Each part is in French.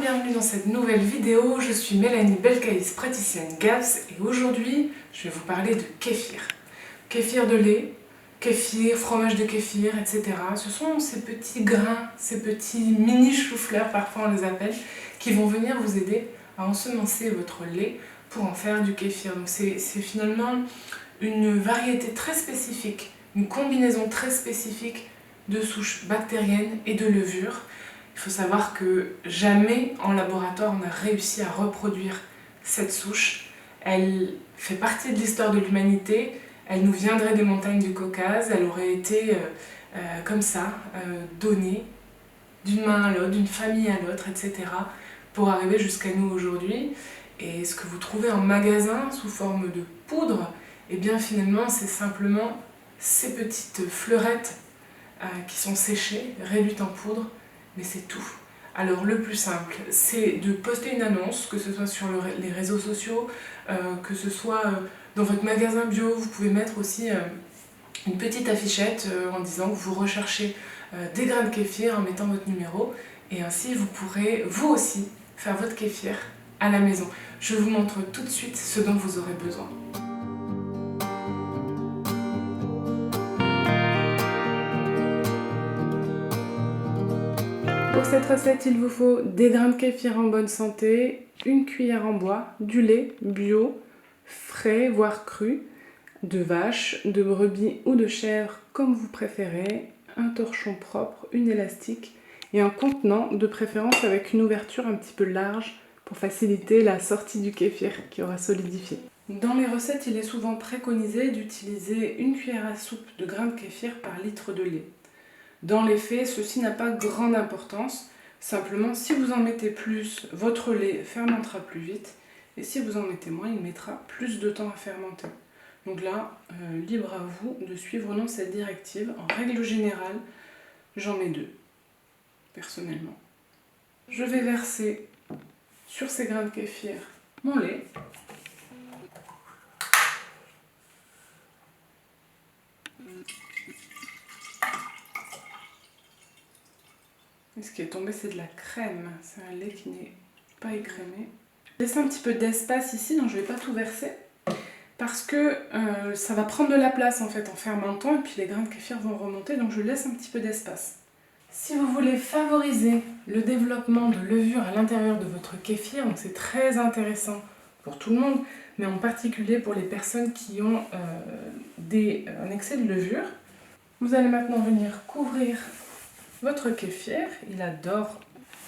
bienvenue dans cette nouvelle vidéo. Je suis Mélanie Belcaïs, praticienne GAPS, et aujourd'hui je vais vous parler de kéfir. Kéfir de lait, kéfir, fromage de kéfir, etc. Ce sont ces petits grains, ces petits mini choux-fleurs, parfois on les appelle, qui vont venir vous aider à ensemencer votre lait pour en faire du kéfir. Donc c'est finalement une variété très spécifique, une combinaison très spécifique de souches bactériennes et de levures. Il faut savoir que jamais en laboratoire on a réussi à reproduire cette souche. Elle fait partie de l'histoire de l'humanité, elle nous viendrait des montagnes du Caucase, elle aurait été comme ça, donnée d'une main à l'autre, d'une famille à l'autre, etc. pour arriver jusqu'à nous aujourd'hui. Et ce que vous trouvez en magasin sous forme de poudre, et bien finalement c'est simplement ces petites fleurettes qui sont séchées, réduites en poudre, mais c'est tout. Alors le plus simple, c'est de poster une annonce, que ce soit sur les réseaux sociaux, que ce soit dans votre magasin bio. Vous pouvez mettre aussi une petite affichette en disant que vous recherchez des grains de kéfir en mettant votre numéro, et ainsi vous pourrez vous aussi faire votre kéfir à la maison. Je vous montre tout de suite ce dont vous aurez besoin. Pour cette recette, il vous faut des grains de kéfir en bonne santé, une cuillère en bois, du lait bio, frais voire cru, de vache, de brebis ou de chèvre comme vous préférez, un torchon propre, une élastique et un contenant de préférence avec une ouverture un petit peu large pour faciliter la sortie du kéfir qui aura solidifié. Dans les recettes, il est souvent préconisé d'utiliser une cuillère à soupe de grains de kéfir par litre de lait. Dans les faits, ceci n'a pas grande importance. Simplement, si vous en mettez plus, votre lait fermentera plus vite. Et si vous en mettez moins, il mettra plus de temps à fermenter. Donc là, libre à vous de suivre ou non cette directive. En règle générale, j'en mets 2, personnellement. Je vais verser sur ces grains de kéfir mon lait. Et ce qui est tombé, c'est de la crème. C'est un lait qui n'est pas écrémé. Je laisse un petit peu d'espace ici, donc je ne vais pas tout verser. Parce que ça va prendre de la place en fait en fermentant, et puis les grains de kéfir vont remonter, donc je laisse un petit peu d'espace. Si vous voulez favoriser le développement de levure à l'intérieur de votre kéfir, donc c'est très intéressant pour tout le monde, mais en particulier pour les personnes qui ont un excès de levure, vous allez maintenant venir couvrir votre kéfir. Il adore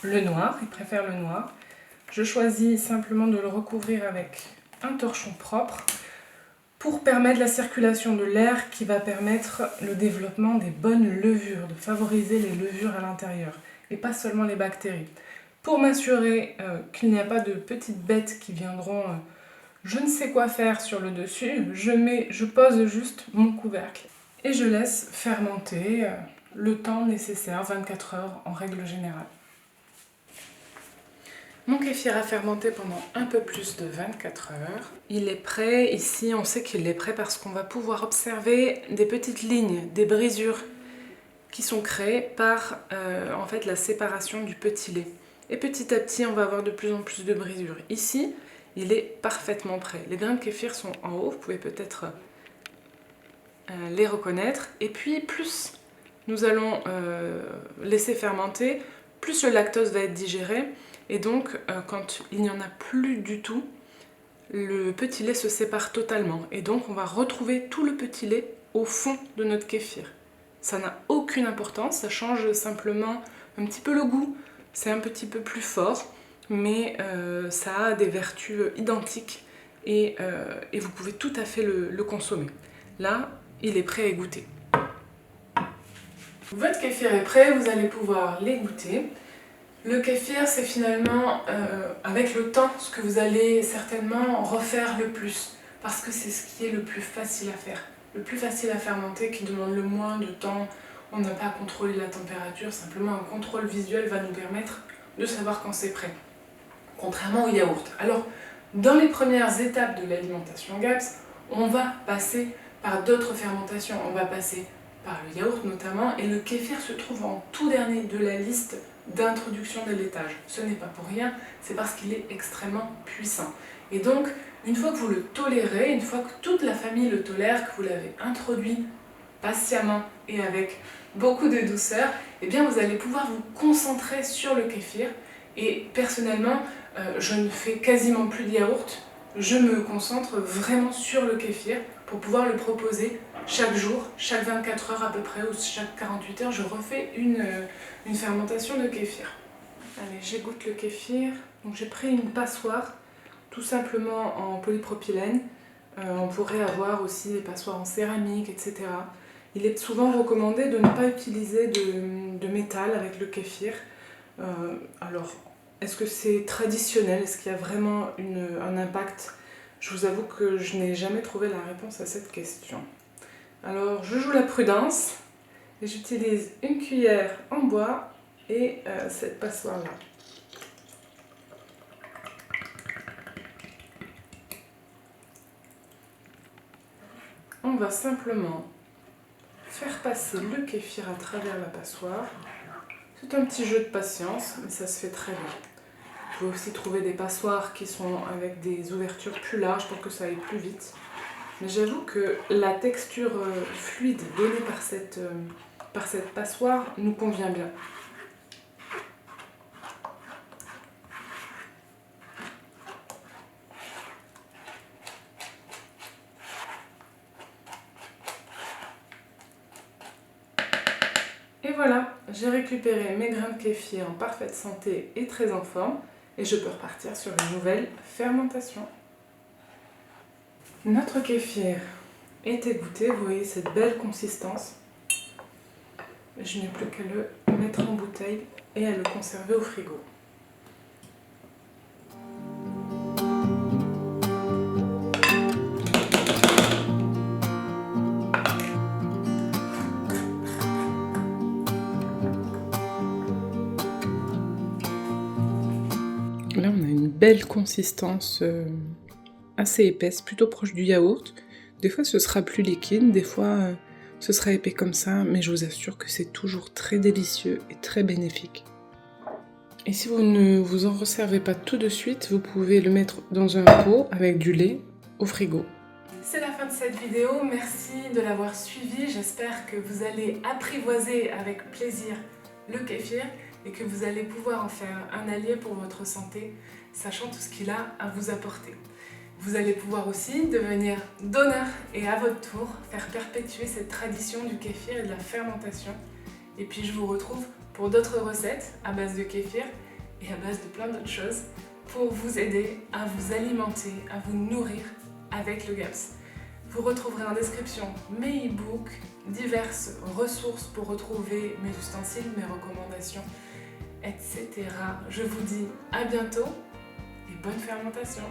le noir, il préfère le noir. Je choisis simplement de le recouvrir avec un torchon propre pour permettre la circulation de l'air qui va permettre le développement des bonnes levures, de favoriser les levures à l'intérieur et pas seulement les bactéries. Pour m'assurer qu'il n'y a pas de petites bêtes qui viendront je ne sais quoi faire sur le dessus, je pose juste mon couvercle et je laisse fermenter le temps nécessaire, 24 heures en règle générale. Mon kéfir a fermenté pendant un peu plus de 24 heures. Il est prêt, ici on sait qu'il est prêt parce qu'on va pouvoir observer des petites lignes, des brisures qui sont créées par en fait la séparation du petit lait. Et petit à petit on va avoir de plus en plus de brisures. Ici, il est parfaitement prêt. Les grains de kéfir sont en haut, vous pouvez peut-être les reconnaître. Et puis plus nous allons laisser fermenter, plus le lactose va être digéré, et donc quand il n'y en a plus du tout, le petit lait se sépare totalement, et donc on va retrouver tout le petit lait au fond de notre kéfir. Ça n'a aucune importance, ça change simplement un petit peu le goût, c'est un petit peu plus fort, mais ça a des vertus identiques, et vous pouvez tout à fait le consommer. Là, il est prêt à égoutter. Votre kéfir est prêt, vous allez pouvoir l'égoutter. Le kéfir, c'est finalement, avec le temps, ce que vous allez certainement refaire le plus, parce que c'est ce qui est le plus facile à faire, le plus facile à fermenter, qui demande le moins de temps. On n'a pas à contrôler la température, simplement un contrôle visuel va nous permettre de savoir quand c'est prêt, contrairement au yaourt. Alors, dans les premières étapes de l'alimentation GAPS, on va passer par d'autres fermentations. On va passer par le yaourt notamment, et le kéfir se trouve en tout dernier de la liste d'introduction de laitage. Ce n'est pas pour rien, c'est parce qu'il est extrêmement puissant. Et donc, une fois que vous le tolérez, une fois que toute la famille le tolère, que vous l'avez introduit patiemment et avec beaucoup de douceur, eh bien vous allez pouvoir vous concentrer sur le kéfir. Et personnellement, je ne fais quasiment plus de yaourt, je me concentre vraiment sur le kéfir pour pouvoir le proposer chaque jour, chaque 24 heures à peu près, ou chaque 48 heures, je refais une fermentation de kéfir. Allez, j'égoutte le kéfir. Donc j'ai pris une passoire, tout simplement en polypropylène. On pourrait avoir aussi des passoires en céramique, etc. Il est souvent recommandé de ne pas utiliser de métal avec le kéfir. Alors, est-ce que c'est traditionnel? Est-ce qu'il y a vraiment un impact? Je vous avoue que je n'ai jamais trouvé la réponse à cette question. Alors, je joue la prudence et j'utilise une cuillère en bois et cette passoire-là. On va simplement faire passer le kéfir à travers la passoire. C'est un petit jeu de patience, mais ça se fait très bien. Vous pouvez aussi trouver des passoires qui sont avec des ouvertures plus larges pour que ça aille plus vite. Mais j'avoue que la texture fluide donnée par cette passoire nous convient bien. Et voilà, j'ai récupéré mes grains de kéfir en parfaite santé et très en forme, et je peux repartir sur une nouvelle fermentation. Notre kéfir est égoutté, vous voyez cette belle consistance. Je n'ai plus qu'à le mettre en bouteille et à le conserver au frigo. Là, on a une belle consistance assez épaisse, plutôt proche du yaourt. Des fois, ce sera plus liquide, des fois, ce sera épais comme ça, mais je vous assure que c'est toujours très délicieux et très bénéfique. Et si vous ne vous en resservez pas tout de suite, vous pouvez le mettre dans un pot avec du lait au frigo. C'est la fin de cette vidéo, merci de l'avoir suivi. J'espère que vous allez apprivoiser avec plaisir le kéfir et que vous allez pouvoir en faire un allié pour votre santé, sachant tout ce qu'il a à vous apporter. Vous allez pouvoir aussi devenir donneur et à votre tour faire perpétuer cette tradition du kéfir et de la fermentation. Et puis je vous retrouve pour d'autres recettes à base de kéfir et à base de plein d'autres choses pour vous aider à vous alimenter, à vous nourrir avec le GAPS. Vous retrouverez en description mes e-books, diverses ressources pour retrouver mes ustensiles, mes recommandations, etc. Je vous dis à bientôt et bonne fermentation!